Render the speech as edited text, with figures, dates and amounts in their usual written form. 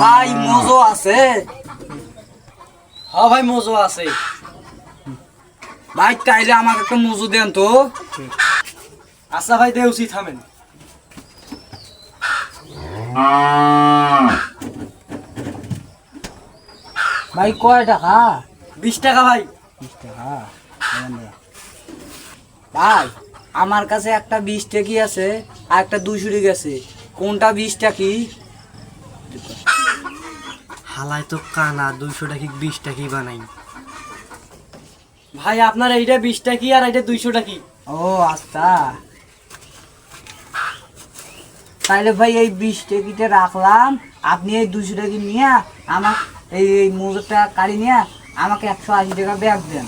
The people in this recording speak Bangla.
ভাই মোজো আছে? হ্যাঁ ভাই মোজো আছে। ভাই তাইলে আমাকে একটা মোজো দেন তো। আচ্ছা ভাই দেউছি, থামেন। ভাই কয় টাকা? 20 টাকা ভাই। 20 টাকা। ভাই আমার কাছে একটা 20 টাকি আছে আর একটা 200 টাকি আছে, কোনটা 20 টাকি? হালাই তো কানা, 200 টাকি 20 টাকি বানাই। ভাই আপনার এইটা 20 টাকি আর এইটা 200 টাকি। ও আচ্ছা, তাইলে ভাই এই 20 টাকিতে রাখলাম, আপনি এই 200 টাকি নিয়ে আমার এই মোজোটা কাড়ি নিয়ে আমাকে 180 টাকা ব্যাগ দেন।